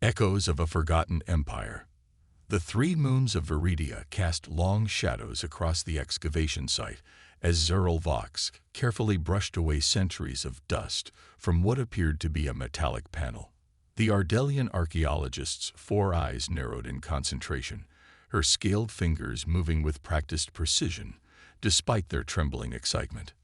Echoes of a forgotten empire. The 3 moons of Viridia cast long shadows across the excavation site as Zerl Vox carefully brushed away centuries of dust from what appeared to be a metallic panel. The Ardelian archaeologist's 4 eyes narrowed in concentration, her scaled fingers moving with practiced precision, despite their trembling excitement.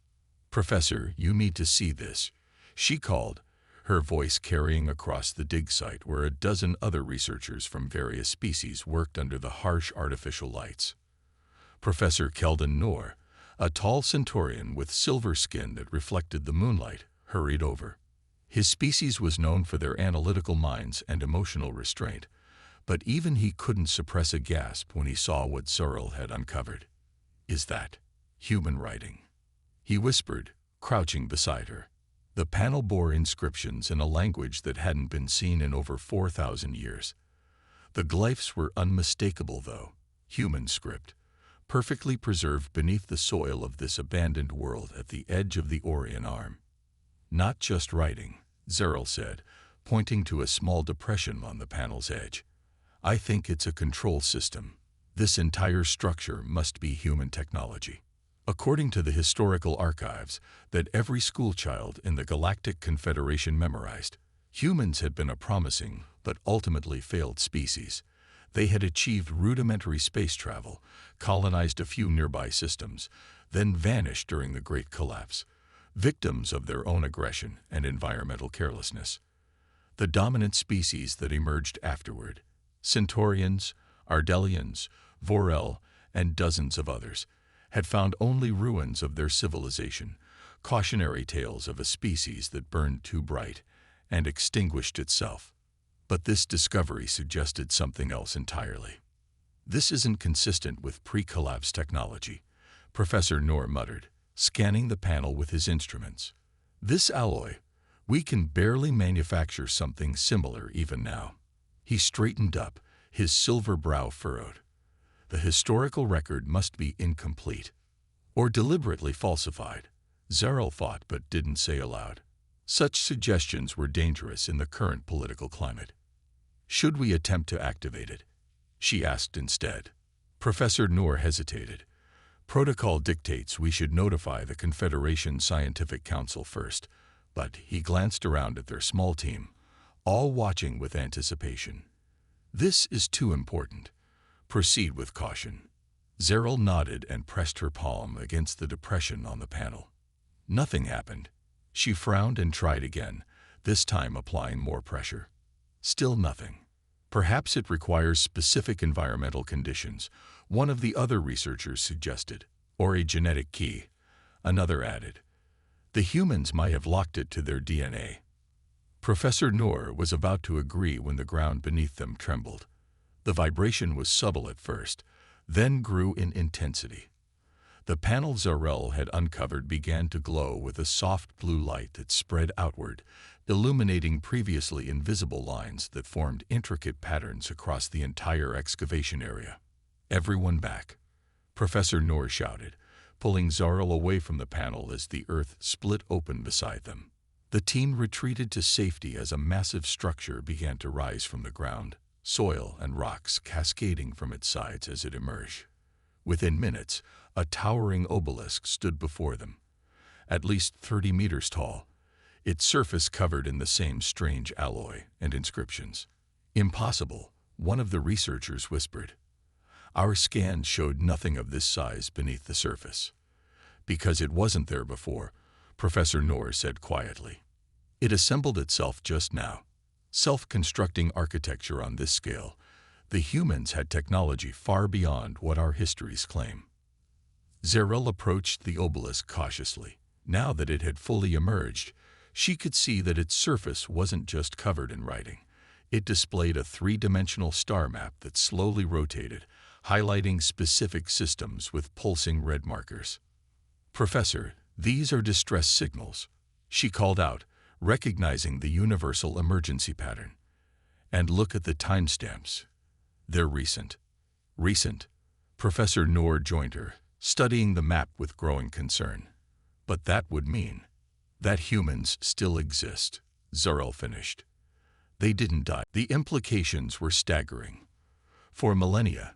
"Professor, you need to see this," she called, her voice carrying across the dig site where a dozen other researchers from various species worked under the harsh artificial lights. Professor Keldon Noor, a tall centaurian with silver skin that reflected the moonlight, hurried over. His species was known for their analytical minds and emotional restraint, but even he couldn't suppress a gasp when he saw what Zerl had uncovered. "Is that human writing?" he whispered, crouching beside her. The panel bore inscriptions in a language that hadn't been seen in over 4,000 years. The glyphs were unmistakable, though, human script, perfectly preserved beneath the soil of this abandoned world at the edge of the Orion Arm. "Not just writing," Zerl said, pointing to a small depression on the panel's edge. "I think it's a control system. This entire structure must be human technology." According to the historical archives that every schoolchild in the Galactic Confederation memorized, humans had been a promising but ultimately failed species. They had achieved rudimentary space travel, colonized a few nearby systems, then vanished during the Great Collapse, victims of their own aggression and environmental carelessness. The dominant species that emerged afterward, Centaurians, Ardelians, Vorel, and dozens of others, had found only ruins of their civilization, cautionary tales of a species that burned too bright and extinguished itself. But this discovery suggested something else entirely. "This isn't consistent with pre-collapse technology," Professor Noor muttered, scanning the panel with his instruments. "This alloy, we can barely manufacture something similar even now." He straightened up, his silver brow furrowed. The historical record must be incomplete, or deliberately falsified, Zerl thought but didn't say aloud. Such suggestions were dangerous in the current political climate. "Should we attempt to activate it?" she asked instead. Professor Noor hesitated. "Protocol dictates we should notify the Confederation Scientific Council first," but he glanced around at their small team, all watching with anticipation. "This is too important. Proceed with caution." Zerl nodded and pressed her palm against the depression on the panel. Nothing happened. She frowned and tried again, this time applying more pressure. Still nothing. "Perhaps it requires specific environmental conditions," one of the other researchers suggested. "Or a genetic key," another added. "The humans might have locked it to their DNA." Professor Noor was about to agree when the ground beneath them trembled. The vibration was subtle at first, then grew in intensity. The panel Zerl had uncovered began to glow with a soft blue light that spread outward, illuminating previously invisible lines that formed intricate patterns across the entire excavation area. "Everyone back," Professor Noor shouted, pulling Zerl away from the panel as the earth split open beside them. The team retreated to safety as a massive structure began to rise from the ground, soil and rocks cascading from its sides as it emerged. Within minutes, a towering obelisk stood before them, at least 30 meters tall, its surface covered in the same strange alloy and inscriptions. "Impossible," one of the researchers whispered. "Our scans showed nothing of this size beneath the surface." "Because it wasn't there before," Professor Noor said quietly. "It assembled itself just now. Self-constructing architecture on this scale, the humans had technology far beyond what our histories claim." Zerl approached the obelisk cautiously. Now that it had fully emerged, she could see that its surface wasn't just covered in writing. It displayed a 3-dimensional star map that slowly rotated, highlighting specific systems with pulsing red markers. "Professor, these are distress signals," she called out, recognizing the universal emergency pattern. "And look at the timestamps. They're recent." "Recent?" Professor Noor joined her, studying the map with growing concern. "But that would mean that humans still exist," Zerl finished. They didn't die. The implications were staggering. For millennia,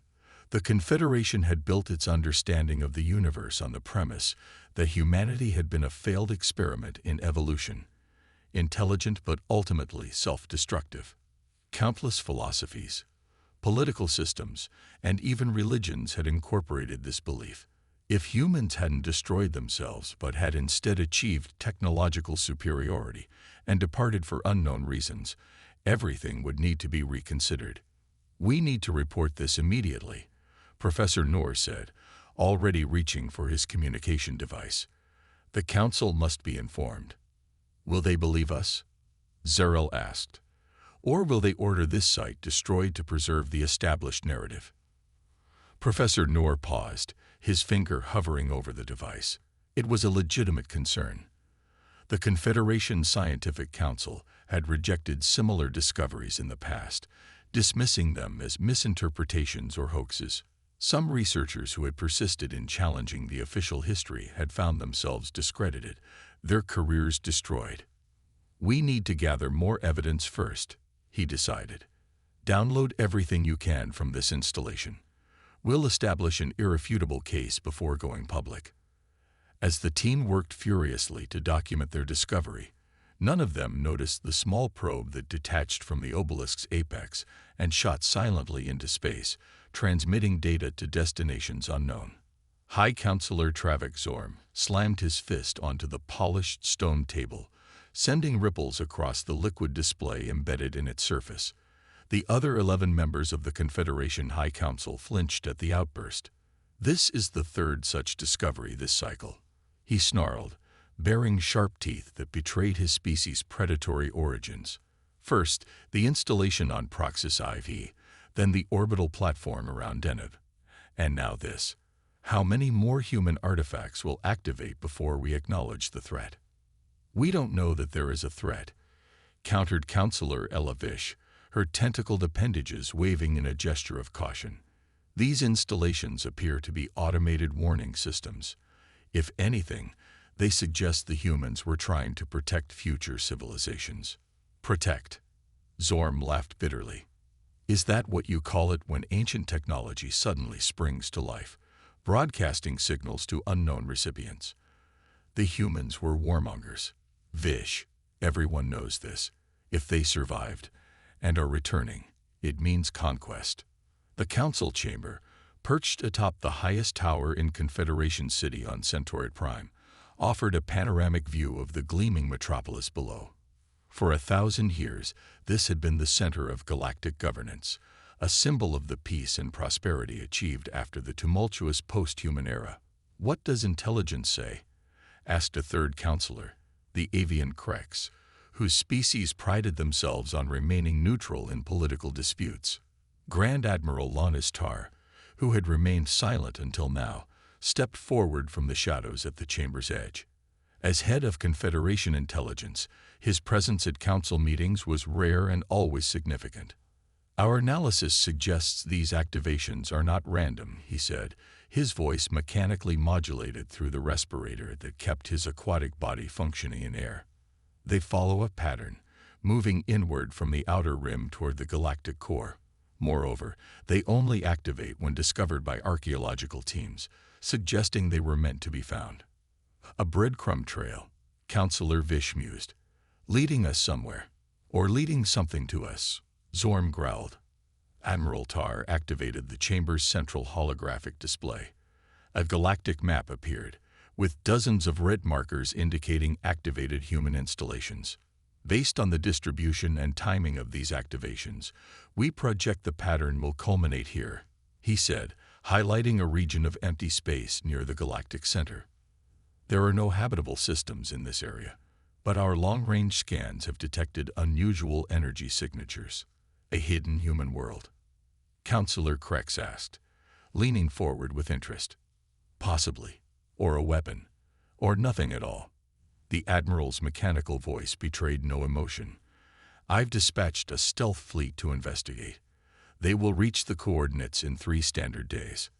the Confederation had built its understanding of the universe on the premise that humanity had been a failed experiment in evolution, intelligent but ultimately self-destructive. Countless philosophies, political systems, and even religions had incorporated this belief. If humans hadn't destroyed themselves but had instead achieved technological superiority and departed for unknown reasons, everything would need to be reconsidered. "We need to report this immediately," Professor Noor said, already reaching for his communication device. "The Council must be informed." "Will they believe us?" Zerl asked. "Or will they order this site destroyed to preserve the established narrative?" Professor Noor paused, his finger hovering over the device. It was a legitimate concern. The Confederation Scientific Council had rejected similar discoveries in the past, dismissing them as misinterpretations or hoaxes. Some researchers who had persisted in challenging the official history had found themselves discredited, their careers destroyed. "We need to gather more evidence first," he decided. "Download everything you can from this installation. We'll establish an irrefutable case before going public." As the team worked furiously to document their discovery, none of them noticed the small probe that detached from the obelisk's apex and shot silently into space, transmitting data to destinations unknown. High Counselor Travik Zorm slammed his fist onto the polished stone table, sending ripples across the liquid display embedded in its surface. The other 11 members of the Confederation High Council flinched at the outburst. "This is the third such discovery this cycle," he snarled, baring sharp teeth that betrayed his species' predatory origins. "First, the installation on Proxys IV, then the orbital platform around Deneb. And now this. How many more human artifacts will activate before we acknowledge the threat?" "We don't know that there is a threat," countered Counselor Ella Vish, her tentacled appendages waving in a gesture of caution. "These installations appear to be automated warning systems. If anything, they suggest the humans were trying to protect future civilizations." "Protect?" Zorm laughed bitterly. "Is that what you call it when ancient technology suddenly springs to life, broadcasting signals to unknown recipients? The humans were warmongers. Vish, everyone knows this. If they survived and are returning, it means conquest." The council chamber, perched atop the highest tower in Confederation City on Centaurid Prime, offered a panoramic view of the gleaming metropolis below. For 1,000 years, this had been the center of galactic governance, a symbol of the peace and prosperity achieved after the tumultuous post-human era. "What does intelligence say?" asked a third counselor, the avian Krex, whose species prided themselves on remaining neutral in political disputes. Grand Admiral Lannis Tar, who had remained silent until now, stepped forward from the shadows at the chamber's edge. As head of Confederation intelligence, his presence at council meetings was rare and always significant. "Our analysis suggests these activations are not random," he said, his voice mechanically modulated through the respirator that kept his aquatic body functioning in air. "They follow a pattern, moving inward from the outer rim toward the galactic core. Moreover, they only activate when discovered by archaeological teams, suggesting they were meant to be found." "A breadcrumb trail," Counselor Vish mused. "Leading us somewhere. Or leading something to us," Zorm growled. Admiral Tar activated the chamber's central holographic display. A galactic map appeared, with dozens of red markers indicating activated human installations. "Based on the distribution and timing of these activations, we project the pattern will culminate here," he said, highlighting a region of empty space near the galactic center. "There are no habitable systems in this area, but our long-range scans have detected unusual energy signatures. A hidden human world?" Counselor Krex asked, leaning forward with interest. "Possibly. Or a weapon. Or nothing at all." The Admiral's mechanical voice betrayed no emotion. "I've dispatched a stealth fleet to investigate. They will reach the coordinates in 3 standard days."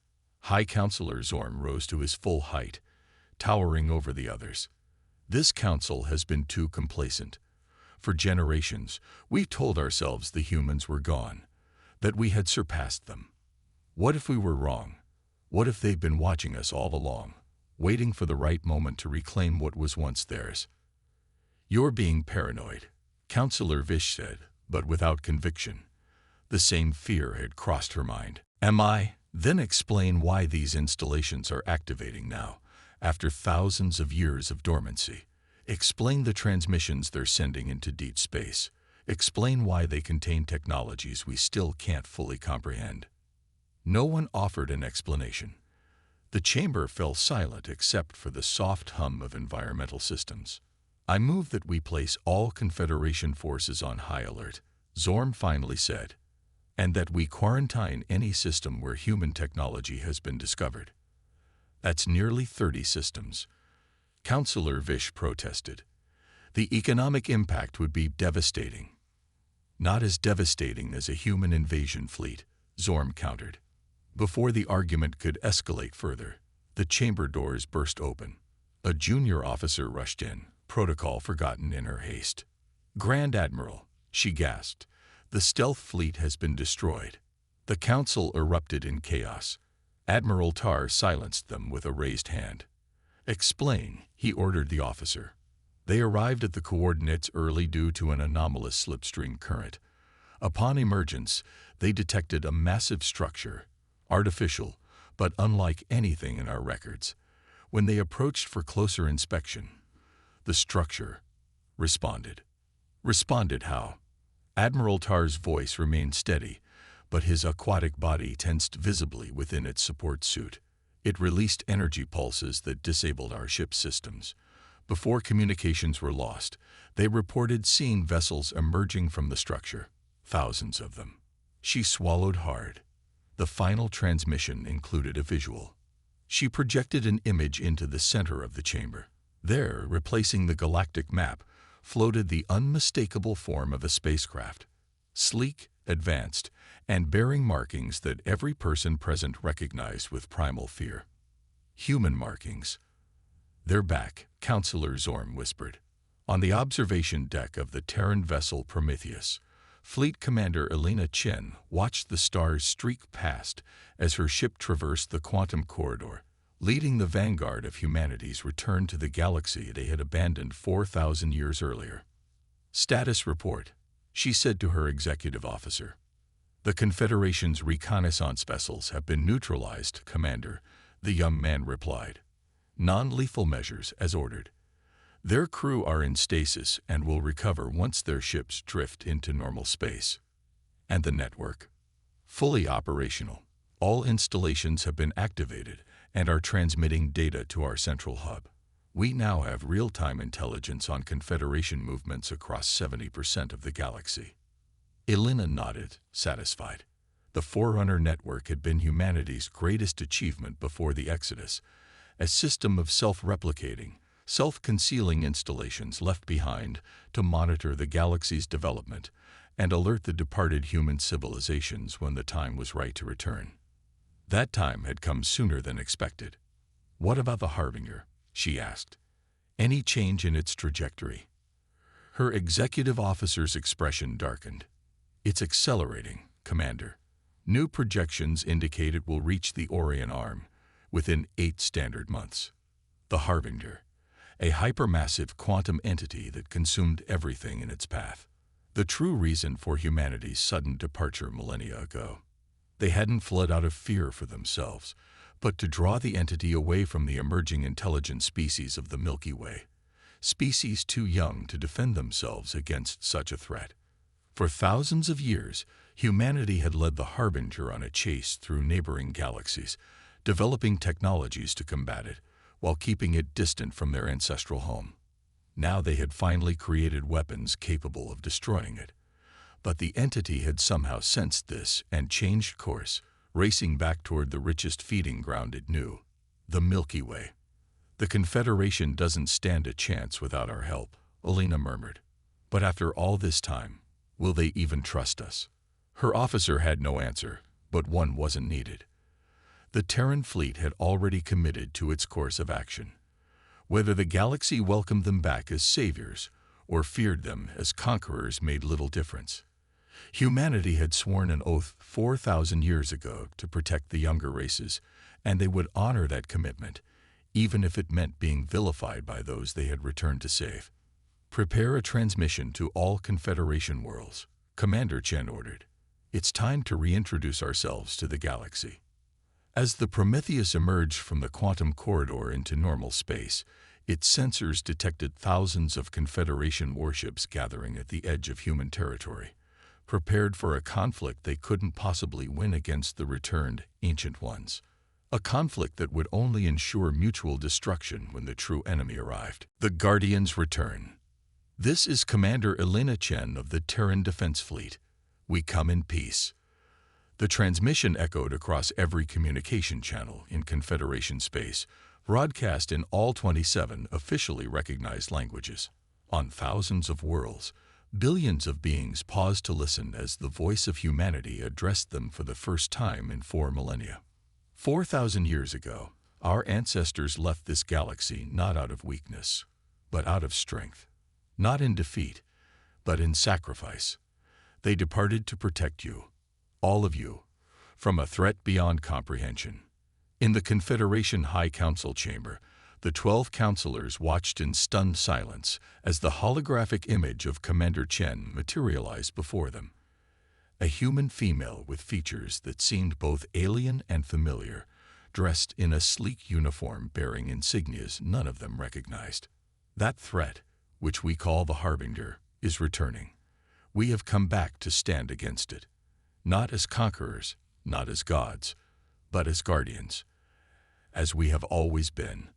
High Counselor Zorm rose to his full height, towering over the others. "This council has been too complacent. For generations, we told ourselves the humans were gone, that we had surpassed them. What if we were wrong? What if they'd been watching us all along, waiting for the right moment to reclaim what was once theirs? "You're being paranoid," Counselor Vish said, but without conviction. The same fear had crossed her mind. "Am I?" "Then explain why these installations are activating now, after thousands of years of dormancy. Explain the transmissions they're sending into deep space. Explain why they contain technologies we still can't fully comprehend." No one offered an explanation. The chamber fell silent except for the soft hum of environmental systems. "I move that we place all Confederation forces on high alert," Zorm finally said, "and that we quarantine any system where human technology has been discovered." "That's nearly 30 systems," Counselor Vish protested. "The economic impact would be devastating." "Not as devastating as a human invasion fleet," Zorm countered. Before the argument could escalate further, the chamber doors burst open. A junior officer rushed in, protocol forgotten in her haste. "Grand Admiral," she gasped, "the stealth fleet has been destroyed." The council erupted in chaos. Admiral Tar silenced them with a raised hand. "Explain," he ordered the officer. They arrived at the coordinates early due to an anomalous slipstream current. Upon emergence, they detected a massive structure, artificial, but unlike anything in our records. When they approached for closer inspection, the structure responded. Responded how? Admiral Tar's voice remained steady, but his aquatic body tensed visibly within its support suit. It released energy pulses that disabled our ship's systems. Before communications were lost, they reported seeing vessels emerging from the structure, thousands of them. She swallowed hard. The final transmission included a visual. She projected an image into the center of the chamber. There, replacing the galactic map, floated the unmistakable form of a spacecraft, sleek, advanced, and bearing markings that every person present recognized with primal fear. Human markings. "They're back," Counselor Zorm whispered. On the observation deck of the Terran vessel Prometheus, Fleet Commander Elena Chen watched the stars streak past as her ship traversed the quantum corridor, leading the vanguard of humanity's return to the galaxy they had abandoned 4,000 years earlier. "Status report," she said to her executive officer. "The Confederation's reconnaissance vessels have been neutralized, Commander," the young man replied. "Non-lethal measures as ordered. Their crew are in stasis and will recover once their ships drift into normal space." "And the network?" "Fully operational. All installations have been activated and are transmitting data to our central hub. We now have real-time intelligence on Confederation movements across 70% of the galaxy." Elena nodded, satisfied. The Forerunner network had been humanity's greatest achievement before the Exodus, a system of self-replicating, self-concealing installations left behind to monitor the galaxy's development and alert the departed human civilizations when the time was right to return. That time had come sooner than expected. "What about the Harbinger?" she asked. "Any change in its trajectory?" Her executive officer's expression darkened. "It's accelerating, Commander. New projections indicate it will reach the Orion Arm within 8 standard months. The Harbinger, a hypermassive quantum entity that consumed everything in its path. The true reason for humanity's sudden departure millennia ago. They hadn't fled out of fear for themselves, but to draw the entity away from the emerging intelligent species of the Milky Way, species too young to defend themselves against such a threat. For thousands of years, humanity had led the Harbinger on a chase through neighboring galaxies, developing technologies to combat it, while keeping it distant from their ancestral home. Now they had finally created weapons capable of destroying it. But the entity had somehow sensed this and changed course, racing back toward the richest feeding ground it knew, the Milky Way. "The Confederation doesn't stand a chance without our help," Elena murmured. "But after all this time, will they even trust us?" Her officer had no answer, but one wasn't needed. The Terran fleet had already committed to its course of action. Whether the galaxy welcomed them back as saviors or feared them as conquerors made little difference. Humanity had sworn an oath 4,000 years ago to protect the younger races, and they would honor that commitment, even if it meant being vilified by those they had returned to save. "Prepare a transmission to all Confederation worlds," Commander Chen ordered. "It's time to reintroduce ourselves to the galaxy." As the Prometheus emerged from the quantum corridor into normal space, its sensors detected thousands of Confederation warships gathering at the edge of human territory, prepared for a conflict they couldn't possibly win against the returned Ancient Ones. A conflict that would only ensure mutual destruction when the true enemy arrived. The Guardians return. "This is Commander Elena Chen of the Terran Defense Fleet. We come in peace." The transmission echoed across every communication channel in Confederation space, broadcast in all 27 officially recognized languages. On thousands of worlds, billions of beings paused to listen as the voice of humanity addressed them for the first time in 4 millennia. 4,000 years ago, our ancestors left this galaxy not out of weakness, but out of strength. Not in defeat, but in sacrifice. They departed to protect you, all of you, from a threat beyond comprehension. In the Confederation High Council chamber, the 12 counselors watched in stunned silence as the holographic image of Commander Chen materialized before them. A human female with features that seemed both alien and familiar, dressed in a sleek uniform bearing insignias none of them recognized. That threat, which we call the Harbinger, is returning. We have come back to stand against it. Not as conquerors, not as gods, but as guardians. As we have always been.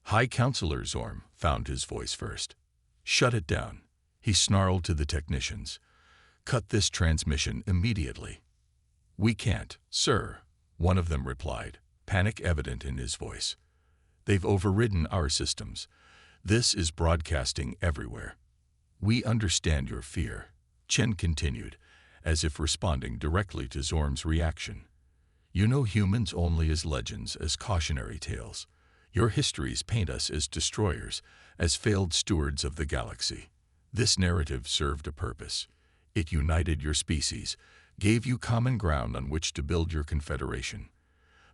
High Counselor Zorm found his voice first. "Shut it down," he snarled to the technicians. "Cut this transmission immediately." "We can't, sir," one of them replied, panic evident in his voice. "They've overridden our systems. This is broadcasting everywhere." "We understand your fear," Chen continued, as if responding directly to Zorm's reaction. "You know humans only as legends, as cautionary tales. Your histories paint us as destroyers, as failed stewards of the galaxy. This narrative served a purpose. It united your species, gave you common ground on which to build your confederation.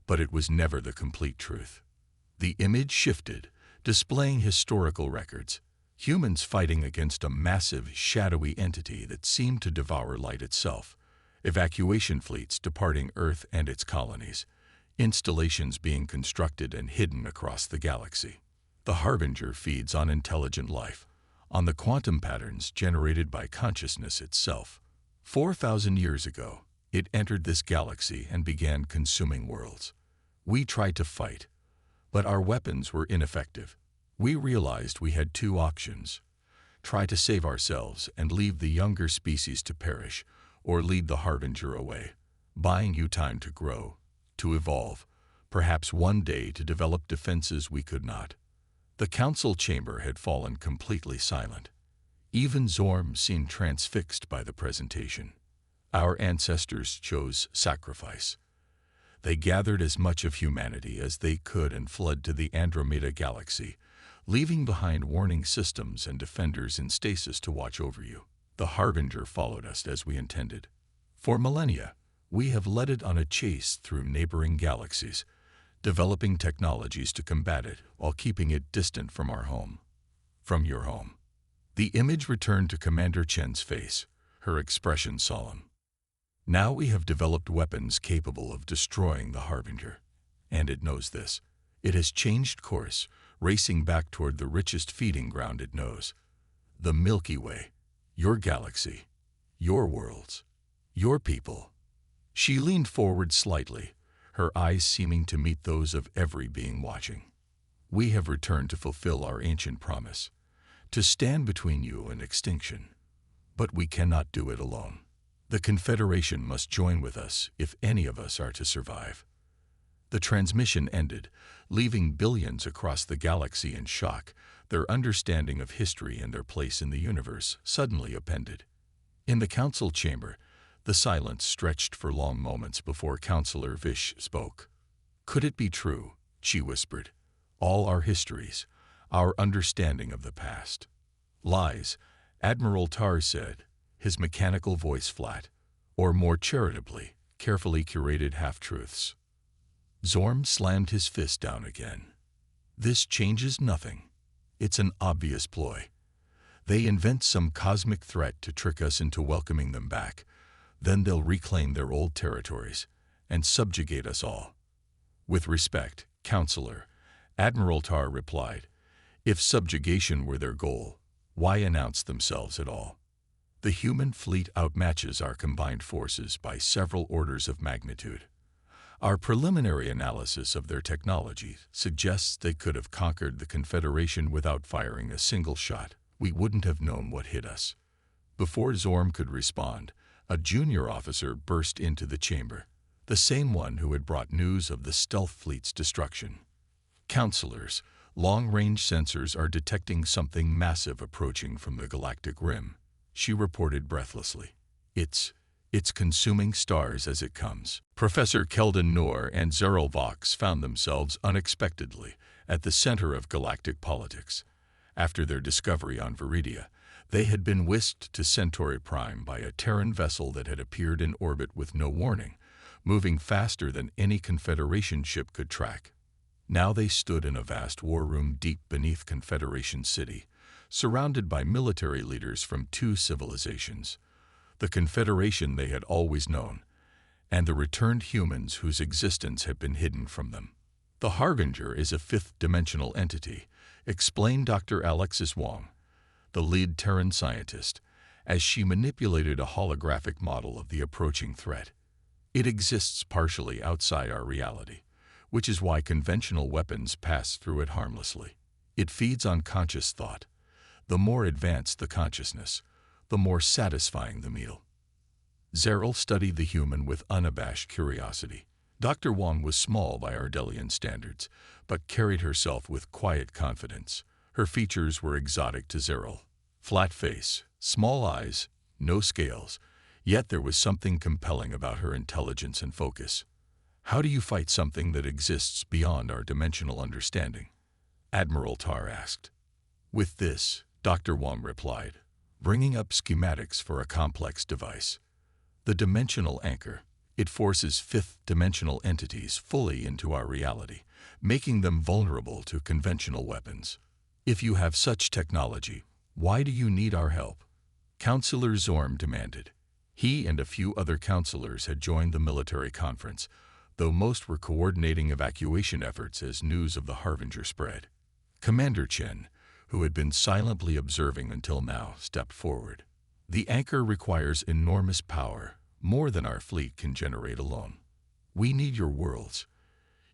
But it was never the complete truth." The image shifted, displaying historical records. Humans fighting against a massive, shadowy entity that seemed to devour light itself. Evacuation fleets departing Earth and its colonies. Installations being constructed and hidden across the galaxy. The Harbinger feeds on intelligent life, on the quantum patterns generated by consciousness itself. 4,000 years ago, it entered this galaxy and began consuming worlds. We tried to fight, but our weapons were ineffective. We realized we had 2 options: try to save ourselves and leave the younger species to perish, or lead the Harbinger away, buying you time to grow, to evolve, perhaps one day to develop defenses we could not. The council chamber had fallen completely silent. Even Zorm seemed transfixed by the presentation. Our ancestors chose sacrifice. They gathered as much of humanity as they could and fled to the Andromeda galaxy, leaving behind warning systems and defenders in stasis to watch over you. The Harbinger followed us as we intended. For millennia, we have led it on a chase through neighboring galaxies, developing technologies to combat it while keeping it distant from our home. From your home. The image returned to Commander Chen's face, her expression solemn. Now we have developed weapons capable of destroying the Harbinger. And it knows this. It has changed course, racing back toward the richest feeding ground it knows. The Milky Way. Your galaxy. Your worlds. Your people. She leaned forward slightly, her eyes seeming to meet those of every being watching. We have returned to fulfill our ancient promise, to stand between you and extinction. But we cannot do it alone. The Confederation must join with us if any of us are to survive. The transmission ended, leaving billions across the galaxy in shock, their understanding of history and their place in the universe suddenly upended. In the council chamber, the silence stretched for long moments before Counselor Vish spoke. "Could it be true?" she whispered. "All our histories, our understanding of the past. Lies, Admiral Tar said, his mechanical voice flat, or more charitably, carefully curated half-truths. Zorm slammed his fist down again. This changes nothing. It's an obvious ploy. They invent some cosmic threat to trick us into welcoming them back. Then they'll reclaim their old territories and subjugate us all. With respect, Counselor, Admiral Tar replied, if subjugation were their goal, why announce themselves at all? The human fleet outmatches our combined forces by several orders of magnitude. Our preliminary analysis of their technology suggests they could have conquered the Confederation without firing a single shot. We wouldn't have known what hit us. Before Zorm could respond, a junior officer burst into the chamber, the same one who had brought news of the stealth fleet's destruction. Counselors, long-range sensors are detecting something massive approaching from the galactic rim, she reported breathlessly. It's consuming stars as it comes. Professor Keldon Noor and Zerl Vox found themselves unexpectedly at the center of galactic politics. After their discovery on Viridia, they had been whisked to Centauri Prime by a Terran vessel that had appeared in orbit with no warning, moving faster than any Confederation ship could track. Now they stood in a vast war room deep beneath Confederation City, surrounded by military leaders from two civilizations, the Confederation they had always known, and the returned humans whose existence had been hidden from them. The Harbinger is a fifth-dimensional entity, explained Dr. Alexis Wong, the lead Terran scientist, as she manipulated a holographic model of the approaching threat. It exists partially outside our reality, which is why conventional weapons pass through it harmlessly. It feeds on conscious thought. The more advanced the consciousness, the more satisfying the meal. Zerl studied the human with unabashed curiosity. Dr. Wong was small by Ardelian standards, but carried herself with quiet confidence. Her features were exotic to Zerl. Flat face, small eyes, no scales, yet there was something compelling about her intelligence and focus. How do you fight something that exists beyond our dimensional understanding? Admiral Tar asked. With this, Dr. Wong replied, bringing up schematics for a complex device. The dimensional anchor. It forces fifth-dimensional entities fully into our reality, making them vulnerable to conventional weapons. If you have such technology, why do you need our help? Counselor Zorm demanded. He and a few other counselors had joined the military conference, though most were coordinating evacuation efforts as news of the Harbinger spread. Commander Chen, who had been silently observing until now, stepped forward. The anchor requires enormous power, more than our fleet can generate alone. We need your worlds,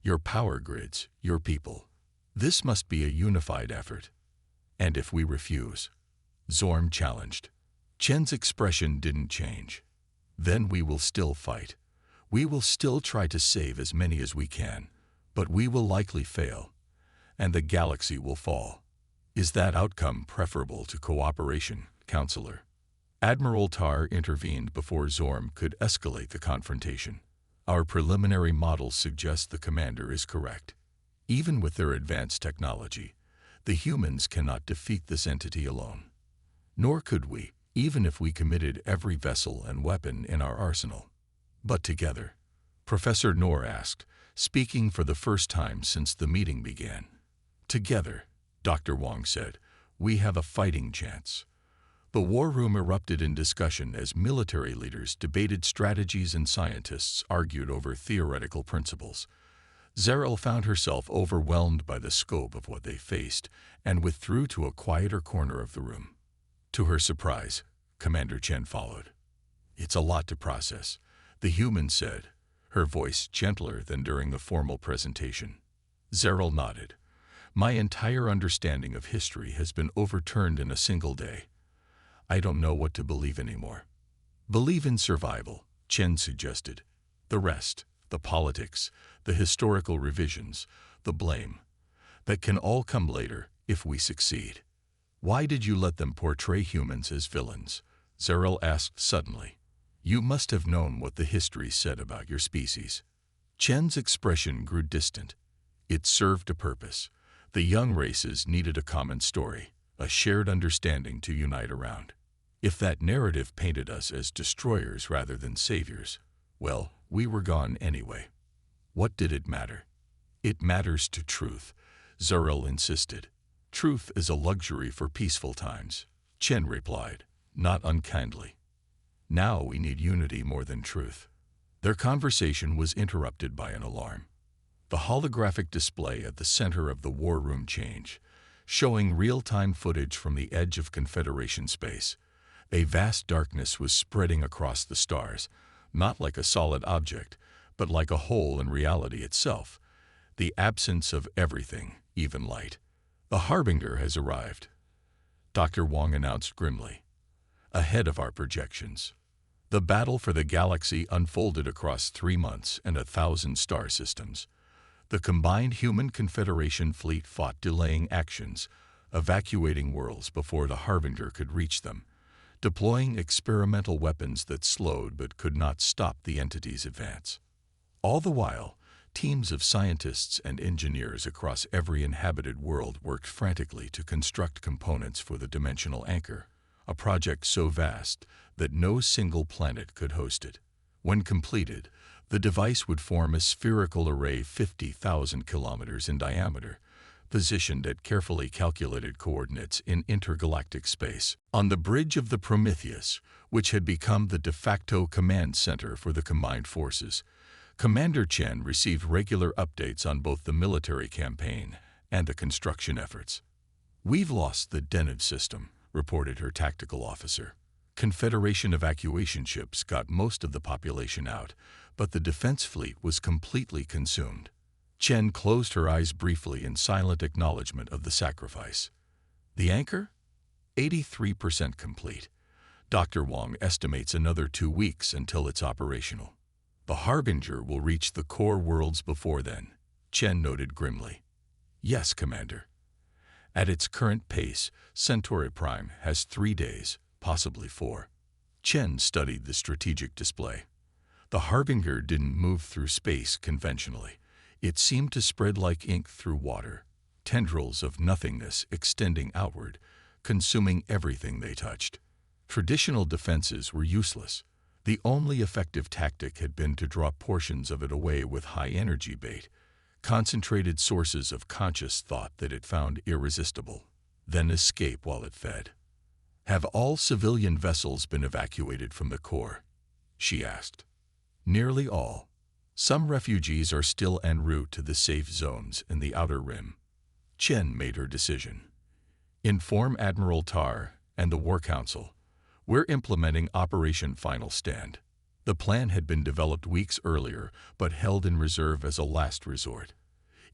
your power grids, your people. This must be a unified effort. And if we refuse? Zorm challenged. Chen's expression didn't change. Then we will still fight. We will still try to save as many as we can, but we will likely fail, and the galaxy will fall. Is that outcome preferable to cooperation, Counselor? Admiral Tar intervened before Zorm could escalate the confrontation. Our preliminary models suggest the commander is correct. Even with their advanced technology, the humans cannot defeat this entity alone. Nor could we, even if we committed every vessel and weapon in our arsenal. But together, Professor Noor asked, speaking for the first time since the meeting began. Together, Dr. Wong said, we have a fighting chance. The war room erupted in discussion as military leaders debated strategies and scientists argued over theoretical principles. Zerl found herself overwhelmed by the scope of what they faced and withdrew to a quieter corner of the room. To her surprise, Commander Chen followed. It's a lot to process, the human said, her voice gentler than during the formal presentation. Zerl nodded. My entire understanding of history has been overturned in a single day. I don't know what to believe anymore. Believe in survival, Chen suggested. The rest, the politics, the historical revisions, the blame, that can all come later if we succeed. Why did you let them portray humans as villains? Zerl asked suddenly. You must have known what the history said about your species. Chen's expression grew distant. It served a purpose. The young races needed a common story, a shared understanding to unite around. If that narrative painted us as destroyers rather than saviors, well, we were gone anyway. What did it matter? It matters to truth, Zurl insisted. Truth is a luxury for peaceful times, Chen replied, not unkindly. Now we need unity more than truth. Their conversation was interrupted by an alarm. The holographic display at the center of the war room changed, showing real-time footage from the edge of Confederation space. A vast darkness was spreading across the stars, not like a solid object, but like a hole in reality itself. The absence of everything, even light. The Harbinger has arrived, Dr. Wong announced grimly. Ahead of our projections. The battle for the galaxy unfolded across 3 months and 1,000 star systems. The combined human Confederation fleet fought delaying actions, evacuating worlds before the Harbinger could reach them, deploying experimental weapons that slowed but could not stop the entity's advance. All the while, teams of scientists and engineers across every inhabited world worked frantically to construct components for the dimensional anchor, a project so vast that no single planet could host it. When completed, the device would form a spherical array 50,000 kilometers in diameter, positioned at carefully calculated coordinates in intergalactic space. On the bridge of the Prometheus, which had become the de facto command center for the combined forces, Commander Chen received regular updates on both the military campaign and the construction efforts. "We've lost the Deneb system," reported her tactical officer. Confederation evacuation ships got most of the population out, but the defense fleet was completely consumed. Chen closed her eyes briefly in silent acknowledgement of the sacrifice. The anchor? 83% complete. Dr. Wong estimates another 2 weeks until it's operational. The Harbinger will reach the core worlds before then, Chen noted grimly. Yes, Commander. At its current pace, Centauri Prime has 3 days, possibly 4. Chen studied the strategic display. The Harbinger didn't move through space conventionally. It seemed to spread like ink through water, tendrils of nothingness extending outward, consuming everything they touched. Traditional defenses were useless. The only effective tactic had been to draw portions of it away with high-energy bait, concentrated sources of conscious thought that it found irresistible, then escape while it fed. Have all civilian vessels been evacuated from the core? She asked. Nearly all. Some refugees are still en route to the safe zones in the outer rim. Chen made her decision. Inform Admiral Tar and the War Council. We're implementing Operation Final Stand. The plan had been developed weeks earlier, but held in reserve as a last resort.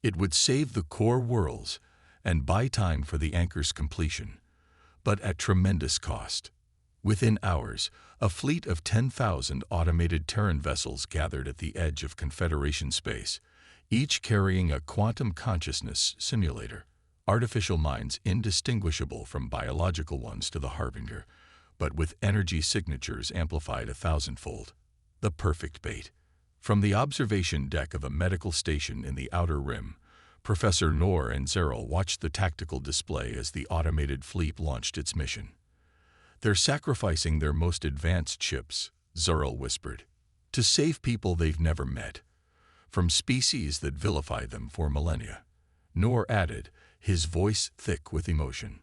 It would save the core worlds and buy time for the anchor's completion, but at tremendous cost. Within hours, a fleet of 10,000 automated Terran vessels gathered at the edge of Confederation space, each carrying a quantum consciousness simulator, artificial minds indistinguishable from biological ones to the Harbinger, but with energy signatures amplified 1,000-fold. The perfect bait. From the observation deck of a medical station in the outer rim, Professor Noor and Zerl watched the tactical display as the automated fleet launched its mission. They're sacrificing their most advanced ships, Zerl whispered, to save people they've never met, from species that vilify them for millennia. Noor added, his voice thick with emotion.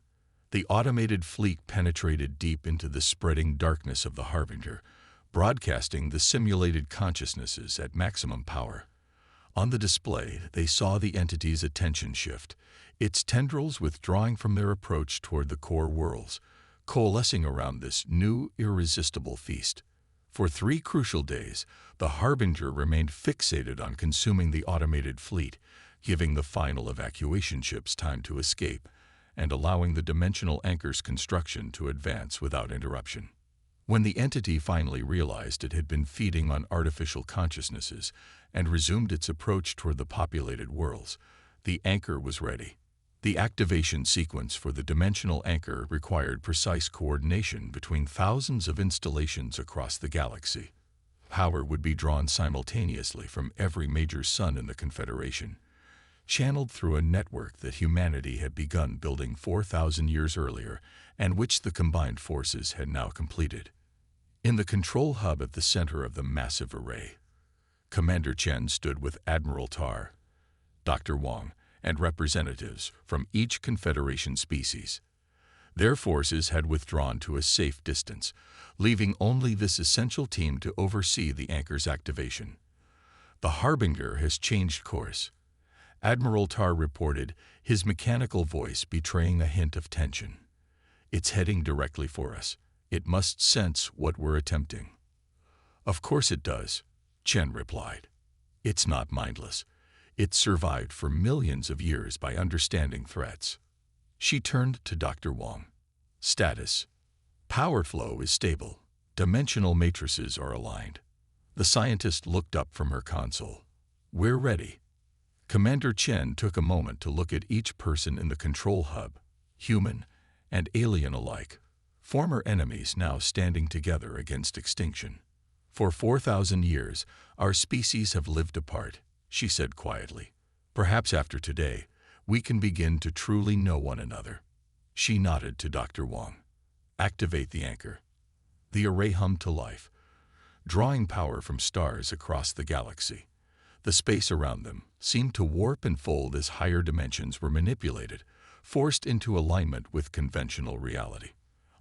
The automated fleet penetrated deep into the spreading darkness of the Harbinger, broadcasting the simulated consciousnesses at maximum power. On the display, they saw the entity's attention shift, its tendrils withdrawing from their approach toward the core worlds, coalescing around this new, irresistible feast. For 3 crucial days, the Harbinger remained fixated on consuming the automated fleet, giving the final evacuation ships time to escape, and allowing the dimensional anchor's construction to advance without interruption. When the entity finally realized it had been feeding on artificial consciousnesses and resumed its approach toward the populated worlds, the anchor was ready. The activation sequence for the dimensional anchor required precise coordination between thousands of installations across the galaxy. Power would be drawn simultaneously from every major sun in the Confederation, channeled through a network that humanity had begun building 4,000 years earlier and which the combined forces had now completed. In the control hub at the center of the massive array, Commander Chen stood with Admiral Tar, Dr. Wong, and representatives from each Confederation species. Their forces had withdrawn to a safe distance, leaving only this essential team to oversee the anchor's activation. "The Harbinger has changed course," Admiral Tar reported, his mechanical voice betraying a hint of tension. "It's heading directly for us. It must sense what we're attempting." "Of course it does," Chen replied. "It's not mindless. It's survived for millions of years by understanding threats." She turned to Dr. Wong. "Status. Power flow is stable. Dimensional matrices are aligned." The scientist looked up from her console. "We're ready." Commander Chen took a moment to look at each person in the control hub, human and alien alike, former enemies now standing together against extinction. "For 4,000 years, our species have lived apart," she said quietly. "Perhaps after today, we can begin to truly know one another." She nodded to Dr. Wong. "Activate the anchor." The array hummed to life, drawing power from stars across the galaxy. The space around them seemed to warp and fold as higher dimensions were manipulated, forced into alignment with conventional reality.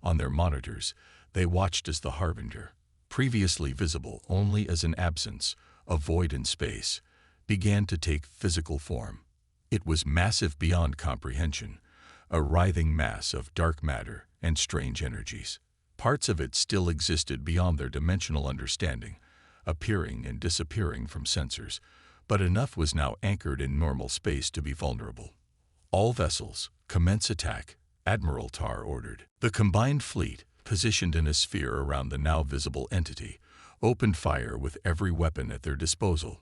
On their monitors, they watched as the Harbinger, previously visible only as an absence, a void in space, began to take physical form. It was massive beyond comprehension, a writhing mass of dark matter and strange energies. Parts of it still existed beyond their dimensional understanding, appearing and disappearing from sensors, but enough was now anchored in normal space to be vulnerable. "All vessels, commence attack," Admiral Tar ordered. The combined fleet, positioned in a sphere around the now visible entity, opened fire with every weapon at their disposal.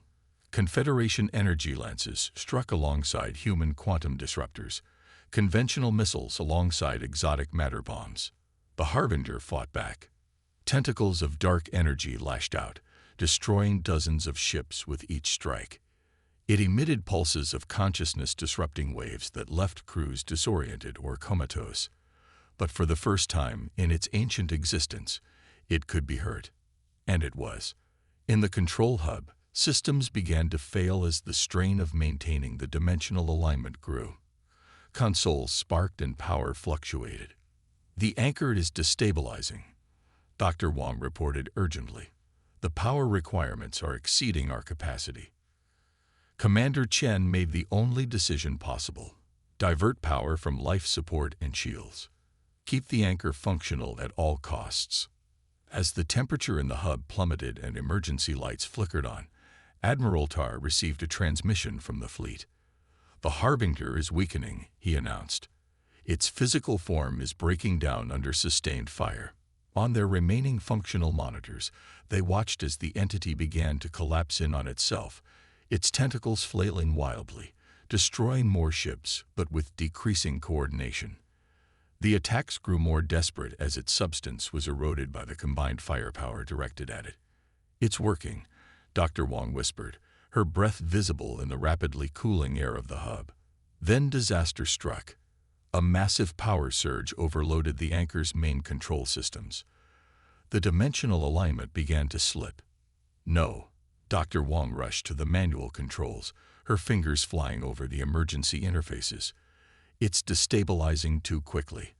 Confederation energy lances struck alongside human quantum disruptors, conventional missiles alongside exotic matter bombs. The Harbinger fought back. Tentacles of dark energy lashed out, destroying dozens of ships with each strike. It emitted pulses of consciousness-disrupting waves that left crews disoriented or comatose. But for the first time in its ancient existence, it could be hurt. And it was. In the control hub, systems began to fail as the strain of maintaining the dimensional alignment grew. Consoles sparked and power fluctuated. "The anchor is destabilizing," Dr. Wong reported urgently. "The power requirements are exceeding our capacity." Commander Chen made the only decision possible: divert power from life support and shields. Keep the anchor functional at all costs. As the temperature in the hub plummeted and emergency lights flickered on, Admiral Tar received a transmission from the fleet. "The Harbinger is weakening," he announced. "Its physical form is breaking down under sustained fire." On their remaining functional monitors, they watched as the entity began to collapse in on itself, its tentacles flailing wildly, destroying more ships but with decreasing coordination. The attacks grew more desperate as its substance was eroded by the combined firepower directed at it. "It's working," Dr. Wong whispered, her breath visible in the rapidly cooling air of the hub. Then disaster struck. A massive power surge overloaded the anchor's main control systems. The dimensional alignment began to slip. "No." Dr. Wong rushed to the manual controls, her fingers flying over the emergency interfaces. "It's destabilizing too quickly.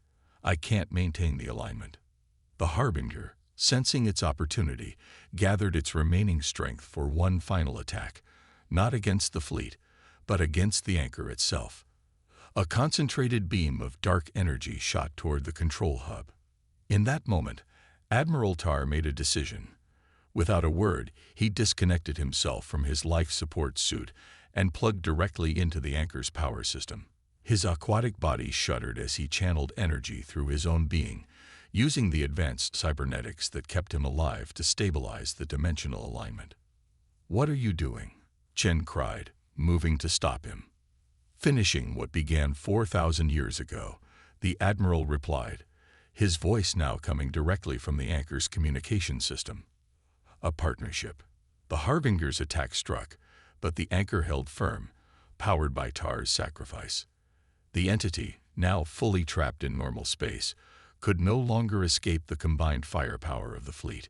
I can't maintain the alignment." The Harbinger, sensing its opportunity, gathered its remaining strength for one final attack, not against the fleet, but against the anchor itself. A concentrated beam of dark energy shot toward the control hub. In that moment, Admiral Tar made a decision. Without a word, he disconnected himself from his life support suit and plugged directly into the anchor's power system. His aquatic body shuddered as he channeled energy through his own being, using the advanced cybernetics that kept him alive to stabilize the dimensional alignment. "What are you doing?" Chen cried, moving to stop him. "Finishing what began 4,000 years ago," the Admiral replied, his voice now coming directly from the anchor's communication system. "A partnership." The Harbinger's attack struck, but the anchor held firm, powered by Tar's sacrifice. The entity, now fully trapped in normal space, could no longer escape the combined firepower of the fleet.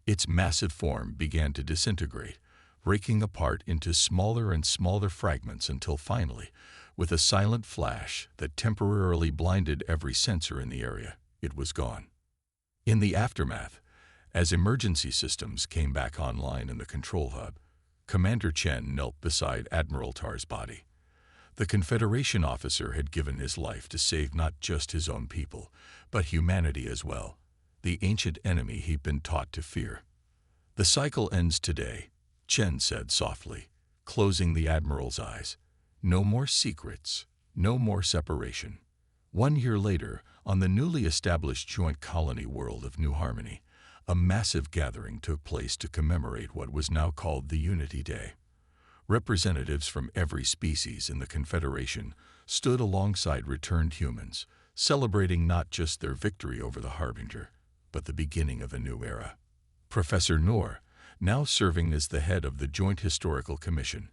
Its massive form began to disintegrate, breaking apart into smaller and smaller fragments until finally, with a silent flash that temporarily blinded every sensor in the area, it was gone. In the aftermath, as emergency systems came back online in the control hub, Commander Chen knelt beside Admiral Tar's body. The Confederation officer had given his life to save not just his own people, but humanity as well, the ancient enemy he'd been taught to fear. "The cycle ends today," Chen said softly, closing the Admiral's eyes. "No more secrets, no more separation." 1 year later, on the newly established joint colony world of New Harmony, a massive gathering took place to commemorate what was now called the Unity Day. Representatives from every species in the Confederation stood alongside returned humans, celebrating not just their victory over the Harbinger, but the beginning of a new era. Professor Noor, now serving as the head of the Joint Historical Commission,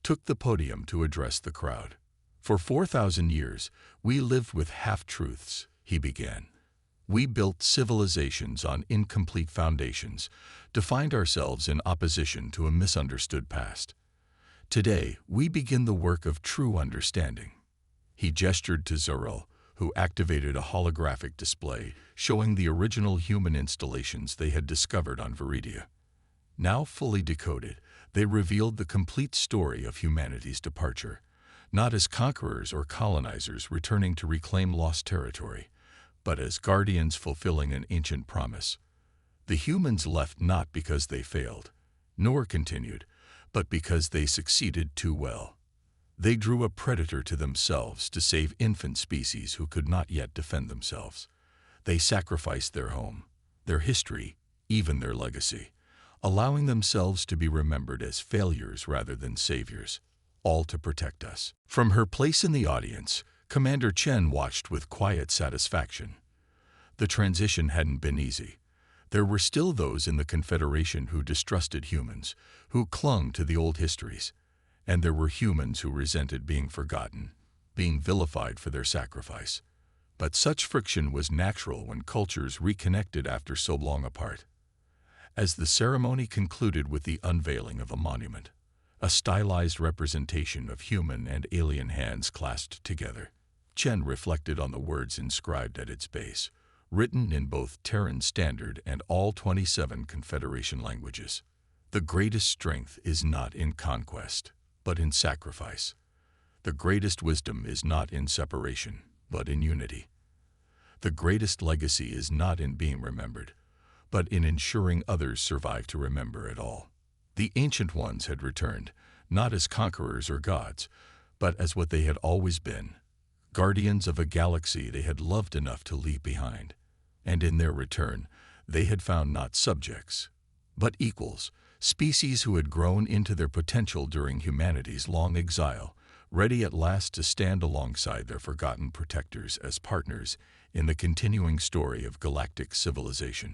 took the podium to address the crowd. "For 4,000 years, we lived with half-truths," he began. "We built civilizations on incomplete foundations, to find ourselves in opposition to a misunderstood past. Today, we begin the work of true understanding." He gestured to Zerul, who activated a holographic display showing the original human installations they had discovered on Viridia. Now fully decoded, they revealed the complete story of humanity's departure, not as conquerors or colonizers returning to reclaim lost territory, but as guardians fulfilling an ancient promise. "The humans left not because they failed," Noor continued, "but because they succeeded too well. They drew a predator to themselves to save infant species who could not yet defend themselves. They sacrificed their home, their history, even their legacy, allowing themselves to be remembered as failures rather than saviors, all to protect us." From her place in the audience, Commander Chen watched with quiet satisfaction. The transition hadn't been easy. There were still those in the Confederation who distrusted humans, who clung to the old histories, and there were humans who resented being forgotten, being vilified for their sacrifice. But such friction was natural when cultures reconnected after so long apart. As the ceremony concluded with the unveiling of a monument, a stylized representation of human and alien hands clasped together, Chen reflected on the words inscribed at its base, written in both Terran Standard and all 27 Confederation languages. "The greatest strength is not in conquest, but in sacrifice. The greatest wisdom is not in separation, but in unity. The greatest legacy is not in being remembered, but in ensuring others survive to remember it all." The Ancient Ones had returned, not as conquerors or gods, but as what they had always been, guardians of a galaxy they had loved enough to leave behind. And in their return, they had found not subjects, but equals, species who had grown into their potential during humanity's long exile, ready at last to stand alongside their forgotten protectors as partners in the continuing story of galactic civilization.